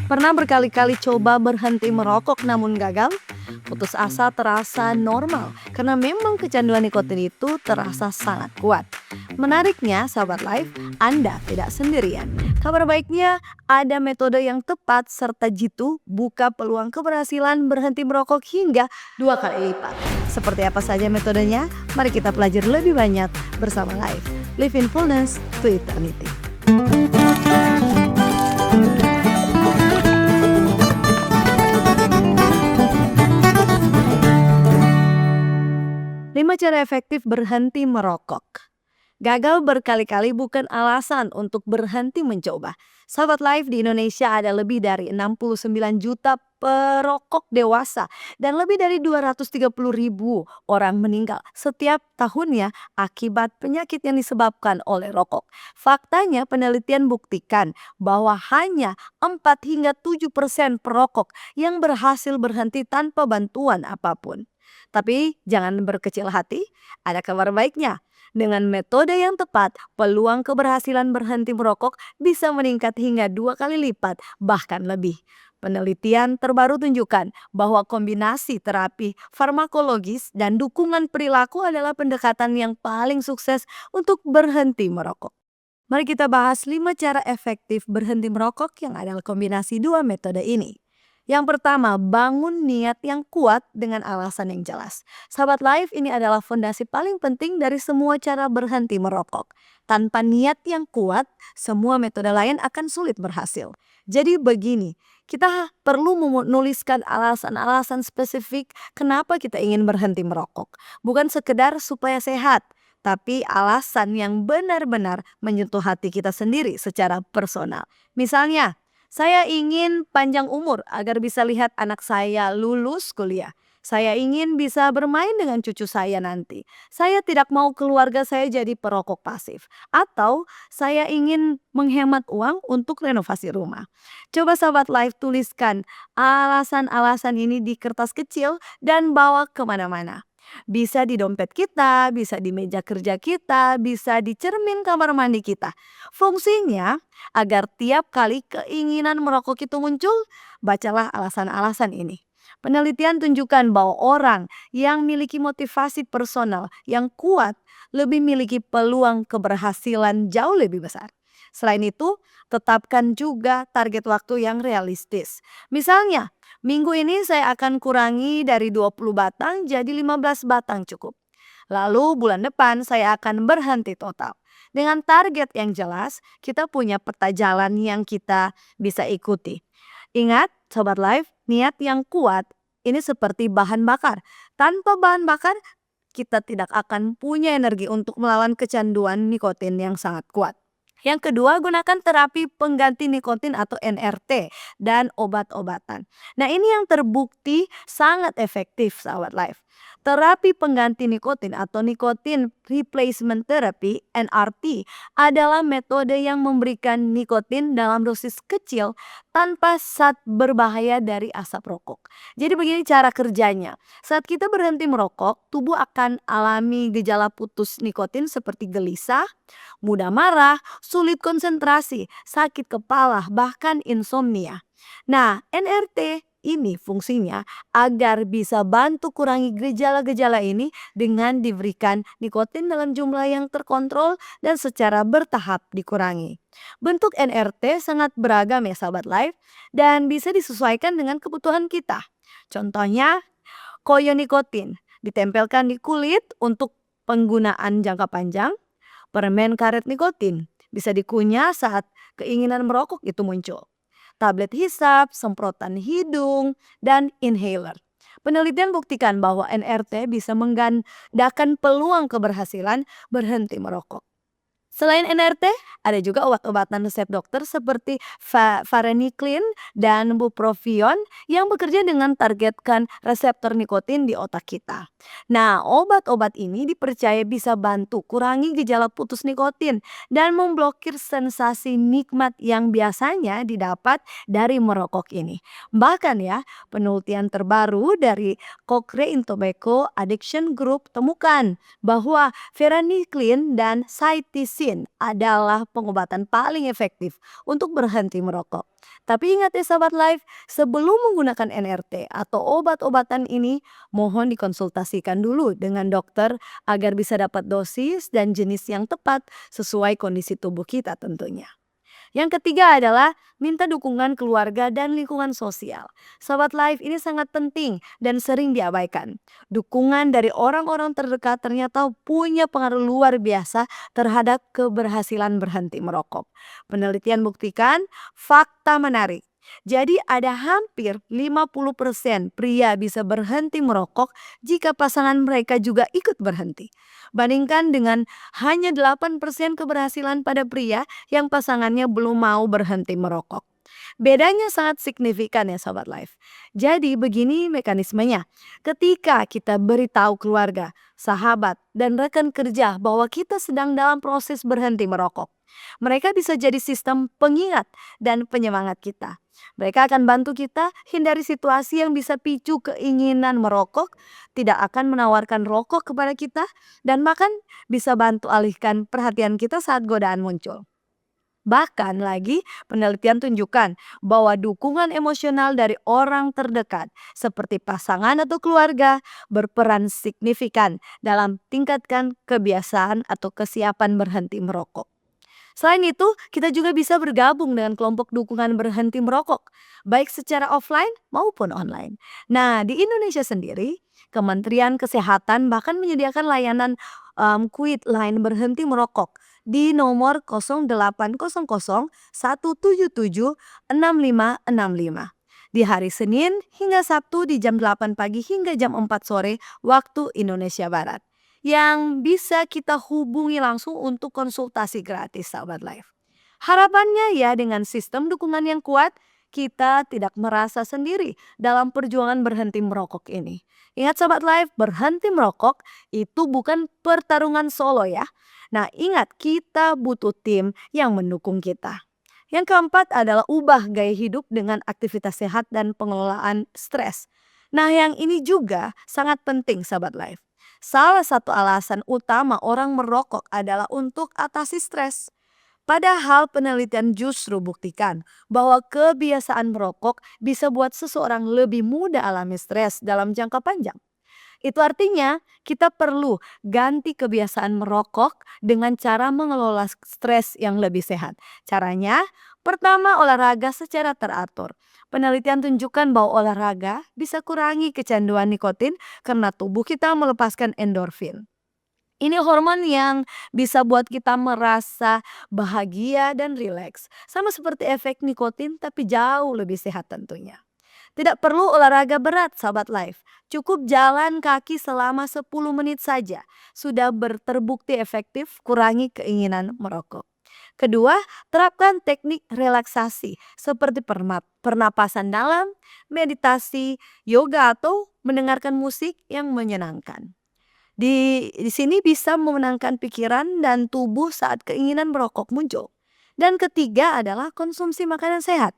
Pernah berkali-kali coba berhenti merokok namun gagal? Putus asa terasa normal karena memang kecanduan nikotin itu terasa sangat kuat. Menariknya, sahabat live, Anda tidak sendirian. Kabar baiknya, ada metode yang tepat serta jitu buka peluang keberhasilan berhenti merokok hingga 2 kali lipat. Seperti apa saja metodenya? Mari kita pelajari lebih banyak bersama live. Live in Fullness to Eternity. 5 cara efektif berhenti merokok. Gagal berkali-kali bukan alasan untuk berhenti mencoba. Sahabat Live, di Indonesia ada lebih dari 69 juta perokok dewasa dan lebih dari 230 ribu orang meninggal setiap tahunnya akibat penyakit yang disebabkan oleh rokok. Faktanya, penelitian buktikan bahwa hanya 4 hingga 7% perokok yang berhasil berhenti tanpa bantuan apapun. Tapi jangan berkecil hati, ada kabar baiknya. Dengan metode yang tepat, peluang keberhasilan berhenti merokok bisa meningkat hingga 2 kali lipat, bahkan lebih. Penelitian terbaru tunjukkan bahwa kombinasi terapi farmakologis dan dukungan perilaku adalah pendekatan yang paling sukses untuk berhenti merokok. Mari kita bahas 5 cara efektif berhenti merokok yang adalah kombinasi 2 metode ini. Yang pertama, bangun niat yang kuat dengan alasan yang jelas. Sahabat Live, ini adalah fondasi paling penting dari semua cara berhenti merokok. Tanpa niat yang kuat, semua metode lain akan sulit berhasil. Jadi begini, kita perlu menuliskan alasan-alasan spesifik kenapa kita ingin berhenti merokok. Bukan sekedar supaya sehat, tapi alasan yang benar-benar menyentuh hati kita sendiri secara personal. Misalnya, saya ingin panjang umur agar bisa lihat anak saya lulus kuliah. Saya ingin bisa bermain dengan cucu saya nanti. Saya tidak mau keluarga saya jadi perokok pasif. Atau saya ingin menghemat uang untuk renovasi rumah. Coba sahabat live tuliskan alasan-alasan ini di kertas kecil dan bawa kemana-mana. Bisa di dompet kita, bisa di meja kerja kita, bisa di cermin kamar mandi kita. Fungsinya agar tiap kali keinginan merokok itu muncul, bacalah alasan-alasan ini. Penelitian tunjukkan bahwa orang yang memiliki motivasi personal yang kuat lebih memiliki peluang keberhasilan jauh lebih besar. Selain itu, tetapkan juga target waktu yang realistis. Misalnya, minggu ini saya akan kurangi dari 20 batang jadi 15 batang cukup. Lalu bulan depan saya akan berhenti total. Dengan target yang jelas, kita punya peta jalan yang kita bisa ikuti. Ingat, Sobat Live, niat yang kuat ini seperti bahan bakar. Tanpa bahan bakar, kita tidak akan punya energi untuk melawan kecanduan nikotin yang sangat kuat. Yang kedua, gunakan terapi pengganti nikotin atau NRT dan obat-obatan. Nah, ini yang terbukti sangat efektif, sahabat live. Terapi pengganti nikotin atau nicotine replacement therapy (NRT) adalah metode yang memberikan nikotin dalam dosis kecil tanpa zat berbahaya dari asap rokok. Jadi begini cara kerjanya. Saat kita berhenti merokok, tubuh akan alami gejala putus nikotin seperti gelisah, mudah marah, sulit konsentrasi, sakit kepala, bahkan insomnia. Nah, NRT ini fungsinya agar bisa bantu kurangi gejala-gejala ini dengan diberikan nikotin dalam jumlah yang terkontrol dan secara bertahap dikurangi. Bentuk NRT sangat beragam ya sahabat live dan bisa disesuaikan dengan kebutuhan kita. Contohnya, koyo nikotin ditempelkan di kulit untuk penggunaan jangka panjang. Permen karet nikotin bisa dikunyah saat keinginan merokok itu muncul. Tablet hisap, semprotan hidung, dan inhaler. Penelitian buktikan bahwa NRT bisa menggandakan peluang keberhasilan berhenti merokok. Selain NRT, ada juga obat-obatan resep dokter seperti varenicline dan bupropion yang bekerja dengan targetkan reseptor nikotin di otak kita. Nah, obat-obat ini dipercaya bisa bantu kurangi gejala putus nikotin dan memblokir sensasi nikmat yang biasanya didapat dari merokok ini. Bahkan ya, penelitian terbaru dari Cochrane Tobacco Addiction Group temukan bahwa varenicline dan CIT6 nikotin adalah pengobatan paling efektif untuk berhenti merokok. Tapi ingat ya sahabat life, sebelum menggunakan NRT atau obat-obatan ini, mohon dikonsultasikan dulu dengan dokter agar bisa dapat dosis dan jenis yang tepat sesuai kondisi tubuh kita tentunya. Yang ketiga adalah minta dukungan keluarga dan lingkungan sosial. Sahabat life ini sangat penting dan sering diabaikan. Dukungan dari orang-orang terdekat ternyata punya pengaruh luar biasa terhadap keberhasilan berhenti merokok. Penelitian buktikan fakta menarik. Jadi ada hampir 50% pria bisa berhenti merokok jika pasangan mereka juga ikut berhenti. Bandingkan dengan hanya 8% keberhasilan pada pria yang pasangannya belum mau berhenti merokok. Bedanya sangat signifikan ya sahabat life. Jadi begini mekanismenya. Ketika kita beritahu keluarga, sahabat, dan rekan kerja bahwa kita sedang dalam proses berhenti merokok. Mereka bisa jadi sistem pengingat dan penyemangat kita. Mereka akan bantu kita hindari situasi yang bisa picu keinginan merokok, tidak akan menawarkan rokok kepada kita, dan bahkan bisa bantu alihkan perhatian kita saat godaan muncul. Bahkan lagi, penelitian tunjukkan bahwa dukungan emosional dari orang terdekat seperti pasangan atau keluarga berperan signifikan dalam tingkatkan kebiasaan atau kesiapan berhenti merokok. Selain itu, kita juga bisa bergabung dengan kelompok dukungan berhenti merokok, baik secara offline maupun online. Nah, di Indonesia sendiri, Kementerian Kesehatan bahkan menyediakan layanan quit line berhenti merokok di nomor 0800 177 6565 di hari Senin hingga Sabtu di jam 8 pagi hingga jam 4 sore waktu Indonesia Barat yang bisa kita hubungi langsung untuk konsultasi gratis sahabat live. Harapannya ya dengan sistem dukungan yang kuat, kita tidak merasa sendiri dalam perjuangan berhenti merokok ini. Ingat sahabat live, berhenti merokok itu bukan pertarungan solo ya. Nah ingat kita butuh tim yang mendukung kita. Yang keempat adalah ubah gaya hidup dengan aktivitas sehat dan pengelolaan stres. Nah yang ini juga sangat penting sahabat live. Salah satu alasan utama orang merokok adalah untuk atasi stres. Padahal penelitian justru buktikan bahwa kebiasaan merokok bisa buat seseorang lebih mudah alami stres dalam jangka panjang. Itu artinya kita perlu ganti kebiasaan merokok dengan cara mengelola stres yang lebih sehat. Caranya, pertama olahraga secara teratur. Penelitian tunjukkan bahwa olahraga bisa kurangi kecanduan nikotin karena tubuh kita melepaskan endorfin. Ini hormon yang bisa buat kita merasa bahagia dan rileks. Sama seperti efek nikotin tapi jauh lebih sehat tentunya. Tidak perlu olahraga berat sahabat life. Cukup jalan kaki selama 10 menit saja. Sudah terbukti efektif kurangi keinginan merokok. Kedua, terapkan teknik relaksasi seperti pernapasan dalam, meditasi, yoga atau mendengarkan musik yang menyenangkan. Di sini bisa memenangkan pikiran dan tubuh saat keinginan merokok muncul. Dan ketiga adalah konsumsi makanan sehat.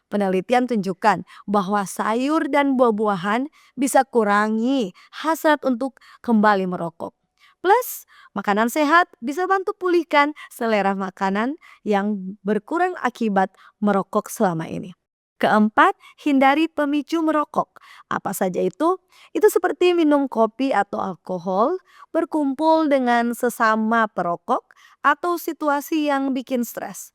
Penelitian tunjukkan bahwa sayur dan buah-buahan bisa kurangi hasrat untuk kembali merokok. Plus, makanan sehat bisa bantu pulihkan selera makanan yang berkurang akibat merokok selama ini. Keempat, hindari pemicu merokok. Apa saja itu? Itu seperti minum kopi atau alkohol, berkumpul dengan sesama perokok, atau situasi yang bikin stres.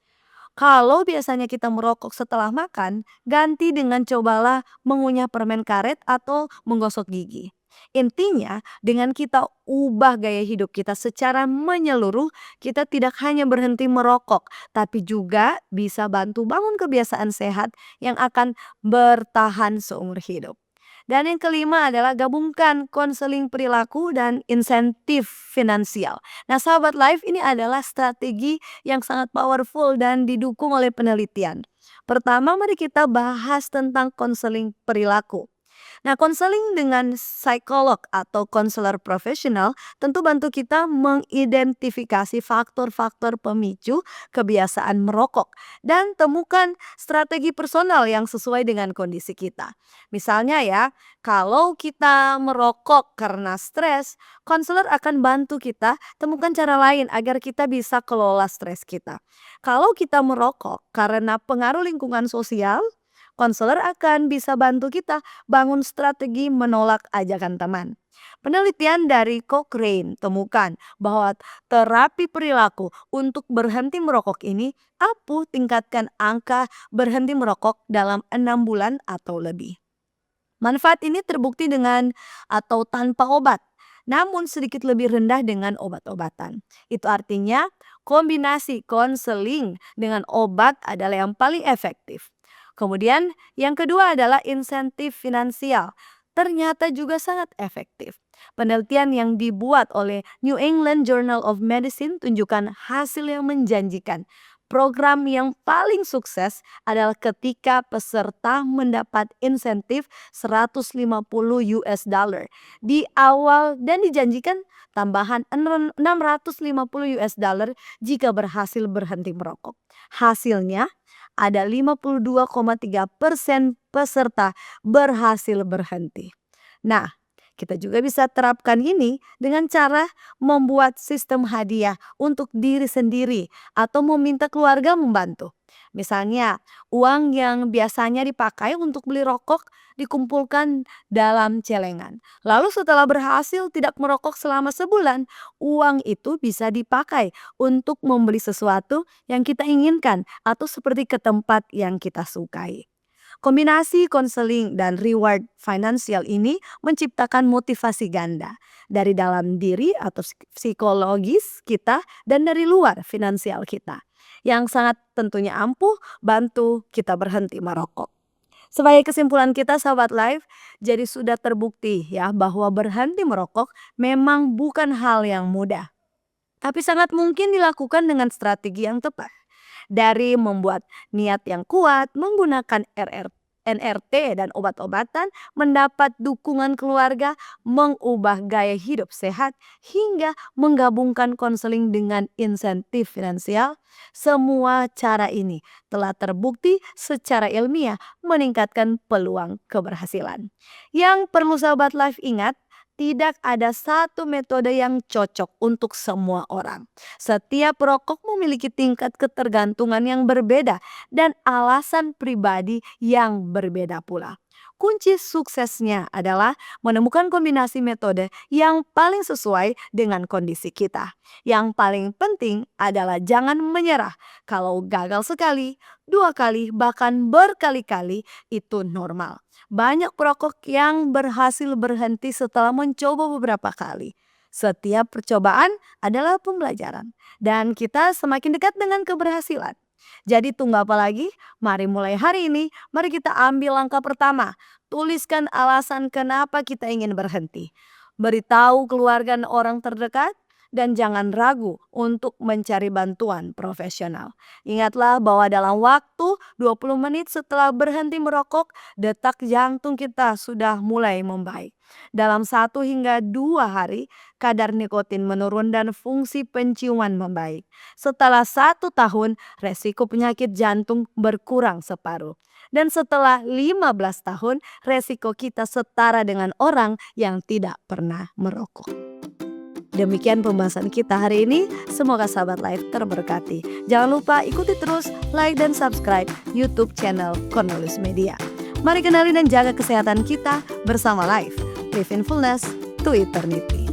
Kalau biasanya kita merokok setelah makan, ganti dengan cobalah mengunyah permen karet atau menggosok gigi. Intinya, dengan kita ubah gaya hidup kita secara menyeluruh, kita tidak hanya berhenti merokok, tapi juga bisa bantu bangun kebiasaan sehat yang akan bertahan seumur hidup. Dan yang kelima adalah gabungkan konseling perilaku dan insentif finansial. Nah, sahabat life ini adalah strategi yang sangat powerful dan didukung oleh penelitian. Pertama, mari kita bahas tentang konseling perilaku. Nah, konseling dengan psikolog atau konselor profesional tentu bantu kita mengidentifikasi faktor-faktor pemicu kebiasaan merokok dan temukan strategi personal yang sesuai dengan kondisi kita. Misalnya ya, kalau kita merokok karena stres, konselor akan bantu kita temukan cara lain agar kita bisa kelola stres kita. Kalau kita merokok karena pengaruh lingkungan sosial, konselor akan bisa bantu kita bangun strategi menolak ajakan teman. Penelitian dari Cochrane temukan bahwa terapi perilaku untuk berhenti merokok ini ampuh tingkatkan angka berhenti merokok dalam 6 bulan atau lebih. Manfaat ini terbukti dengan atau tanpa obat, namun sedikit lebih rendah dengan obat-obatan. Itu artinya kombinasi konseling dengan obat adalah yang paling efektif. Kemudian yang kedua adalah insentif finansial. Ternyata juga sangat efektif. Penelitian yang dibuat oleh New England Journal of Medicine tunjukkan hasil yang menjanjikan. Program yang paling sukses adalah ketika peserta mendapat insentif 150 US dollar di awal dan dijanjikan tambahan 650 US dollar jika berhasil berhenti merokok. Hasilnya ada 52,3% peserta berhasil berhenti. Nah, kita juga bisa terapkan ini dengan cara membuat sistem hadiah untuk diri sendiri atau meminta keluarga membantu. Misalnya, uang yang biasanya dipakai untuk beli rokok dikumpulkan dalam celengan. Lalu setelah berhasil tidak merokok selama sebulan, uang itu bisa dipakai untuk membeli sesuatu yang kita inginkan atau seperti ke tempat yang kita sukai. Kombinasi konseling dan reward finansial ini menciptakan motivasi ganda dari dalam diri atau psikologis kita dan dari luar finansial kita yang sangat tentunya ampuh bantu kita berhenti merokok. Sebagai kesimpulan kita sahabat live, jadi sudah terbukti ya bahwa berhenti merokok memang bukan hal yang mudah. Tapi sangat mungkin dilakukan dengan strategi yang tepat. Dari membuat niat yang kuat, menggunakan NRT dan obat-obatan, mendapat dukungan keluarga, mengubah gaya hidup sehat, hingga menggabungkan konseling dengan insentif finansial. Semua cara ini telah terbukti secara ilmiah meningkatkan peluang keberhasilan. Yang perlu sahabat life ingat, tidak ada satu metode yang cocok untuk semua orang. Setiap perokok memiliki tingkat ketergantungan yang berbeda dan alasan pribadi yang berbeda pula. Kunci suksesnya adalah menemukan kombinasi metode yang paling sesuai dengan kondisi kita. Yang paling penting adalah jangan menyerah. Kalau gagal sekali, 2 kali, bahkan berkali-kali itu normal. Banyak perokok yang berhasil berhenti setelah mencoba beberapa kali. Setiap percobaan adalah pembelajaran dan kita semakin dekat dengan keberhasilan. Jadi tunggu apa lagi? Mari mulai hari ini, mari kita ambil langkah pertama. Tuliskan alasan kenapa kita ingin berhenti. Beritahu keluarga dan orang terdekat dan jangan ragu untuk mencari bantuan profesional. Ingatlah bahwa dalam waktu 20 menit setelah berhenti merokok, detak jantung kita sudah mulai membaik. Dalam 1 hingga 2 hari, kadar nikotin menurun dan fungsi penciuman membaik. Setelah 1 tahun, resiko penyakit jantung berkurang separuh. Dan setelah 15 tahun, resiko kita setara dengan orang yang tidak pernah merokok. Demikian pembahasan kita hari ini. Semoga sahabat live terberkati. Jangan lupa ikuti terus like dan subscribe YouTube channel Cornelius Media. Mari kenali dan jaga kesehatan kita bersama Live. Live in fullness to eternity.